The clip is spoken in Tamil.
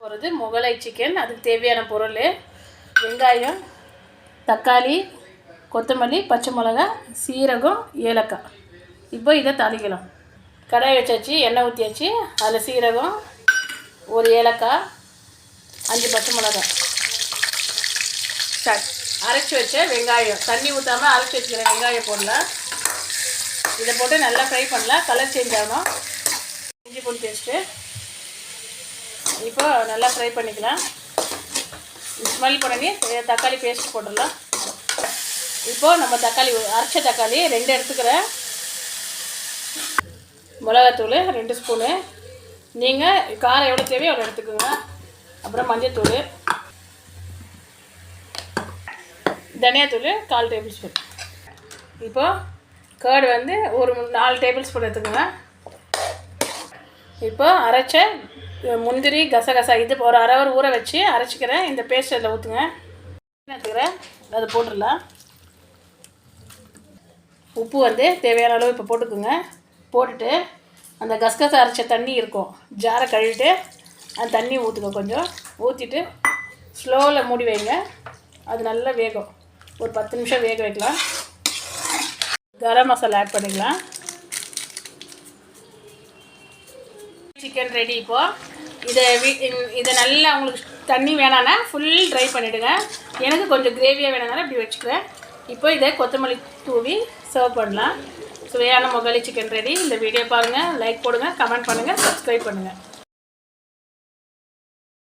போகிறது முகலை சிக்கன். அதுக்கு தேவையான பொருள் வெங்காயம், தக்காளி, கொத்தமல்லி, பச்சை மிளகா, சீரகம், ஏலக்காய். இப்போ இதை தாளிக்கலாம். கடாய் வச்சாச்சு, எண்ணெய் ஊற்றியாச்சு. அதில் சீரகம், ஒரு ஏலக்காய், 5 பச்சை மிளகாய், அரைச்சி வச்ச வெங்காயம், தண்ணி ஊற்றாமல் அரைச்சி வச்சுக்கிற வெங்காயம் போடலாம். இதை போட்டு நல்லா ஃப்ரை பண்ணலாம். கலர் சேஞ்ச் ஆகணும். இஞ்சி பூண்டு பேஸ்ட்டு இப்போ நல்லா ஃப்ரை பண்ணிக்கலாம். ஸ்மெல் பண்ணி தக்காளி பேஸ்ட் போட்டுடலாம். இப்போது நம்ம தக்காளி அரைச்ச தக்காளி 2 எடுத்துக்கிறேன். மிளகாத்தூள் 2 ஸ்பூனு. நீங்கள் காரம் எவ்வளோ தேவையோ அவ்வளோ எடுத்துக்கோங்க. அப்புறம் மஞ்சள்தூள், தனியாத்தூள் 1/4 டேபிள் ஸ்பூன். இப்போது கர்டு வந்து ஒரு 4 டேபிள் ஸ்பூன் எடுத்துக்கோங்க. இப்போ அரைச்ச முந்திரி, கசகசா இது ஒரு அரை ஹவர் ஊற வச்சு அரைச்சிக்கிறேன். இந்த பேஸ்ட் அதில் ஊற்றுங்க. எடுத்துக்கிறேன், அதை போட்டுடலாம். உப்பு வந்து தேவையான அளவு இப்போ போட்டுக்குங்க. போட்டுட்டு அந்த கசகசா அரைச்ச தண்ணி இருக்கும், ஜாரை கழுவிட்டு அந்த தண்ணி ஊற்றுங்க. கொஞ்சம் ஊற்றிட்டு ஸ்லோவில் மூடி வைங்க. அது நல்லா வேகும். ஒரு 10 நிமிஷம் வேக வைக்கலாம். கரம் மசாலா ஆட் பண்ணிக்கலாம். Chicken ready. இப்போது இதை நல்லா உங்களுக்கு தண்ணி வேணான்னா ஃபுல் ட்ரை பண்ணிவிடுங்க. எனக்கு கொஞ்சம் கிரேவியாக வேணுனால இப்படி வச்சுக்கிறேன். இப்போ இதை கொத்தமல்லி தூவி சர்வ் பண்ணலாம். சுவையான முகலை சிக்கன் ரெடி. இந்த வீடியோ பாருங்கள், லைக் போடுங்க, கமெண்ட் பண்ணுங்கள், சப்ஸ்கிரைப் பண்ணுங்கள்.